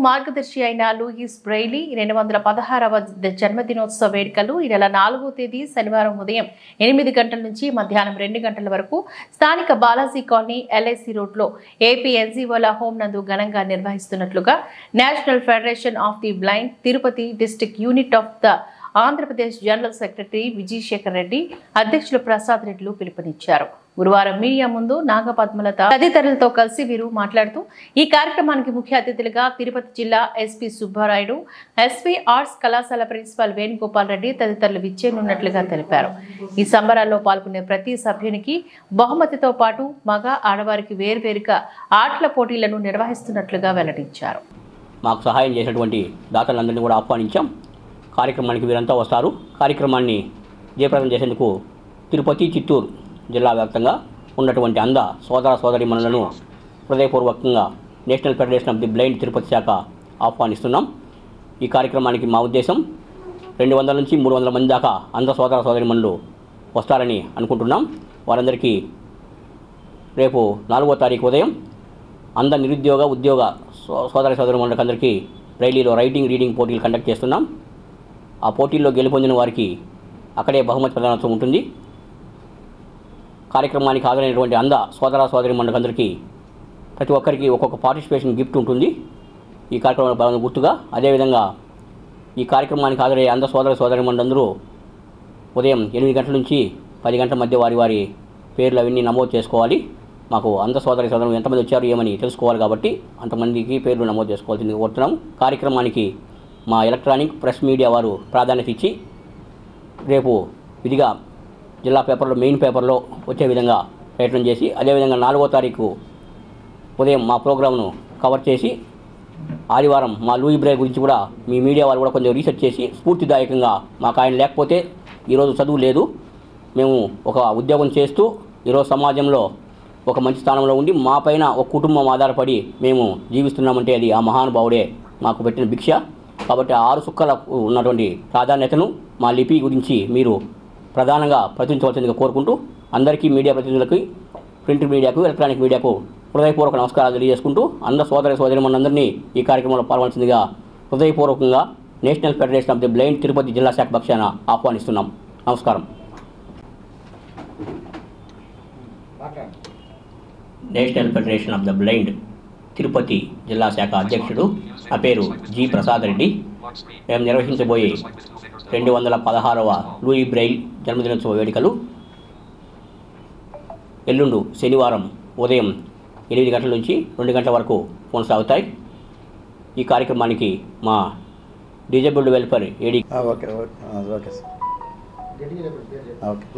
మార్గదర్శి అయిన Louis Braille 216వ జన్మదినోత్సవ వేడుకలు ఈ నెల 4వ తేదీ శనివారం ఉదయం 8 గంటల నుంచి మధ్యాహ్నం 2 గంటల వరకు స్థానిక బాలాజీ కాలనీ ఎల్ఐసి రోడ్లో ఏపీ ఎన్జీఓల హోం నందు ఘనంగా నిర్వహిస్తున్నట్లుగా national federation of the blind Tirupati district unit of the Andhra Pradesh general secretary Vijayasekhar Reddy, అధ్యక్షులు ప్రసాద్ రెడ్డిలు పిలుపునిచ్చారు. గురువారం మీడియా ముందు నాగపద్మలత తదితరులతో కలిసి వీరు మాట్లాడుతూ ఈ కార్యక్రమానికి ముఖ్య అతిథులుగా తిరుపతి జిల్లా ఎస్పీ సుబ్బారాయుడు, ఎస్పీ ఆర్ట్స్ కళాశాల ప్రిన్సిపాల్ వేణుగోపాల్ రెడ్డి తదితరులు విచ్చేనున్నట్లుగా తెలిపారు. ఈ సంబరాల్లో పాల్గొనే ప్రతి సభ్యునికి బహుమతితో పాటు మగ ఆడవారికి వేర్వేరుగా ఆటల పోటీలను నిర్వహిస్తున్నట్లుగా వెల్లడించారు. మాకు సహాయం చేసినటువంటి దాతలందరినీ కూడా ఆహ్వానించాం. కార్యక్రమానికి వీరంతా వస్తారు. కార్యక్రమాన్ని జయప్రదం చేసేందుకు తిరుపతి, చిత్తూరు జిల్లా వ్యాప్తంగా ఉన్నటువంటి సోదర సోదరీమణులను హృదయపూర్వకంగా national federation of the blind Tirupati శాఖ ఆహ్వానిస్తున్నాం. ఈ కార్యక్రమానికి మా ఉద్దేశం 200 నుంచి 300 మంది దాకా సోదర సోదరీమణులు వస్తారని అనుకుంటున్నాం. వారందరికీ రేపు 4వ తారీఖు ఉదయం నిరుద్యోగ ఉద్యోగ సోదర సోదరీమణులకు అందరికీ రైలీలో రైటింగ్, రీడింగ్ పోటీలు కండక్ట్ చేస్తున్నాం. ఆ పోటీల్లో గెలుపొందిన వారికి అక్కడే బహుమతి ప్రదానోత్సవం ఉంటుంది. కార్యక్రమానికి హాజరైనటువంటి సోదర సోదరీమణులందరికీ ప్రతి ఒక్కరికి ఒక్కొక్క పార్టిసిపేషన్ గిఫ్ట్ ఉంటుంది ఈ కార్యక్రమంలో గుర్తుగా. అదేవిధంగా ఈ కార్యక్రమానికి హాజరయ్యే సోదర సోదరీమణులందరూ ఉదయం 8 గంటల నుంచి 10 గంటల మధ్య వారి పేర్లు అవన్నీ నమోదు చేసుకోవాలి. మాకు సోదర సోదరులు ఎంతమంది వచ్చారు ఏమని తెలుసుకోవాలి కాబట్టి అంతమందికి పేర్లు నమోదు చేసుకోవాల్సింది కోరుతున్నాం. కార్యక్రమానికి మా ఎలక్ట్రానిక్ ప్రెస్ మీడియా వారు ప్రాధాన్యత ఇచ్చి రేపు విధిగా జిల్లా పేపర్లో, మెయిన్ పేపర్లో వచ్చే విధంగా ప్రయత్నం చేసి, అదేవిధంగా 4వ తారీఖు ఉదయం మా ప్రోగ్రామ్ను కవర్ చేసి ఆదివారం మా లూయి బ్రెయిలీ గురించి కూడా మీ మీడియా వాళ్ళు కూడా కొంచెం రీసెర్చ్ చేసి స్ఫూర్తిదాయకంగా మాకు ఆయన లేకపోతే ఈరోజు చదువు లేదు, మేము ఒక ఉద్యోగం చేస్తూ ఈరోజు సమాజంలో ఒక మంచి స్థానంలో ఉండి మా పైన ఒక కుటుంబం ఆధారపడి మేము జీవిస్తున్నామంటే అది ఆ మహానుభావుడే మాకు పెట్టిన భిక్ష. కాబట్టి 6 సుక్కలకు ఉన్నటువంటి ప్రాధాన్యతను మా లిపి గురించి మీరు ప్రధానంగా ప్రచురించవలసిందిగా కోరుకుంటూ అందరికీ మీడియా ప్రతినిధులకి, ప్రింట్ మీడియాకు, ఎలక్ట్రానిక్ మీడియాకు హృదయపూర్వక నమస్కారాలు తెలియజేసుకుంటూ సోదర సోదరీమణులందరినీ ఈ కార్యక్రమంలో పాల్గొనవలసిందిగా హృదయపూర్వకంగా national federation of the blind Tirupati జిల్లా శాఖ పక్షాన ఆహ్వానిస్తున్నాం. నమస్కారం. National federation of the blind Tirupati జిల్లా శాఖ అధ్యక్షుడు, నా పేరు జి ప్రసాద్ రెడ్డి. మేము నిర్వహించబోయే 216వ లూయి బ్రెయిలీ జన్మదినోత్సవ వేడుకలు ఎల్లుండు శనివారం ఉదయం 8 గంటల నుంచి 2 గంటల వరకు కొనసాగుతాయి. ఈ కార్యక్రమానికి మా డిజేబుల్డ్ వెల్ఫేర్ ఏడీ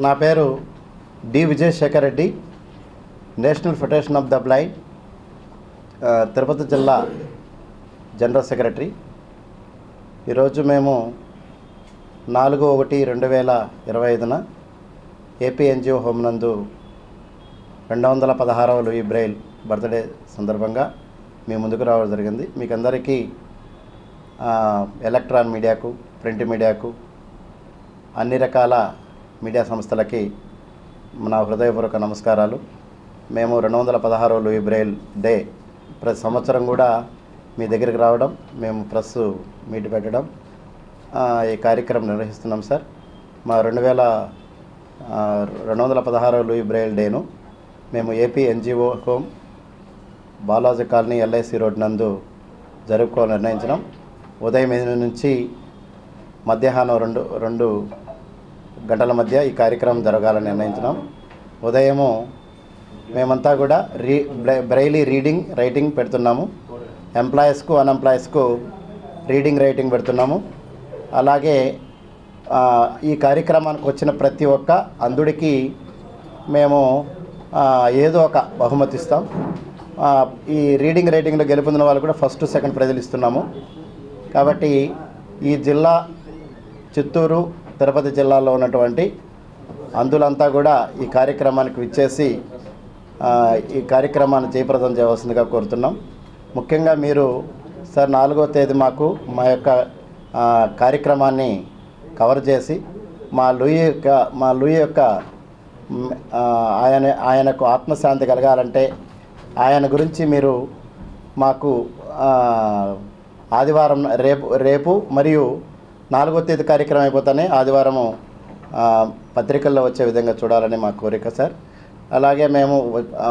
నా పేరు D Vijayasekhar Reddy, national federation of the blind Tirupati జిల్లా జనరల్ సెక్రటరీ. ఈరోజు మేము 4/1/2025న ఏపీ ఎన్జిఓ హోమ్ నందు 216వ లూయి బ్రెయిలీ బర్త్డే సందర్భంగా మీ ముందుకు రావడం జరిగింది. మీకు అందరికీ ఎలక్ట్రానిక్ మీడియాకు, ప్రింట్ మీడియాకు, అన్ని రకాల మీడియా సంస్థలకి నా హృదయపూర్వక నమస్కారాలు. మేము 216వ లూయి బ్రెయిలీ డే ప్రతి సంవత్సరం కూడా మీ దగ్గరికి రావడం, మేము ప్రెస్ మీట్ పెట్టడం, ఈ కార్యక్రమం నిర్వహిస్తున్నాం సార్. మా 216వ లూయి బ్రెయిలీ డేను మేము AP NGO home Balaji colony LIC road నందు జరుపుకోవాలని నిర్ణయించినాం. ఉదయం 8 నుంచి మధ్యాహ్నం 2 గంటల మధ్య ఈ కార్యక్రమం జరగాలని నిర్ణయించినాం. ఉదయము మేమంతా కూడా బ్రెయిలీ రీడింగ్, రైటింగ్ పెడుతున్నాము. ఎంప్లాయీస్కు, అన్ఎంప్లాయీస్కు రీడింగ్, రైటింగ్ పెడుతున్నాము. అలాగే ఈ కార్యక్రమానికి వచ్చిన ప్రతి ఒక్క అంధుడికి మేము ఏదో ఒక బహుమతి ఇస్తాం. ఈ రీడింగ్, రైటింగ్లో గెలుపొందిన వాళ్ళు కూడా ఫస్ట్, సెకండ్ ప్రైజులు ఇస్తున్నాము. కాబట్టి ఈ జిల్లా, చిత్తూరు, తిరుపతి జిల్లాలో ఉన్నటువంటి అంధులంతా కూడా ఈ కార్యక్రమానికి విచ్చేసి ఈ కార్యక్రమాన్ని జయప్రదం చేయవలసిందిగా కోరుతున్నాం. ముఖ్యంగా మీరు సార్ 4వ తేదీ మా యొక్క కార్యక్రమాన్ని కవర్ చేసి మా లూయి యొక్క ఆయనకు ఆత్మశాంతి కలగాలంటే ఆయన గురించి మీరు మాకు ఆదివారం రేపు మరియు 4వ తేదీ కార్యక్రమం అయిపోతానే ఆదివారము పత్రికల్లో వచ్చే విధంగా చూడాలని మా కోరిక సార్. అలాగే మేము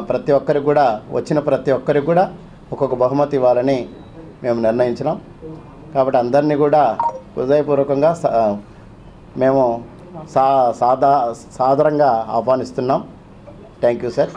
ప్రతి ఒక్కరికి కూడా వచ్చిన ప్రతి ఒక్కరికి కూడా ఒక్కొక్క బహుమతి ఇవ్వాలని మేము నిర్ణయించినాం. కాబట్టి అందరినీ కూడా హృదయపూర్వకంగా మేము సాదరంగా ఆహ్వానిస్తున్నాం. Thank you sir.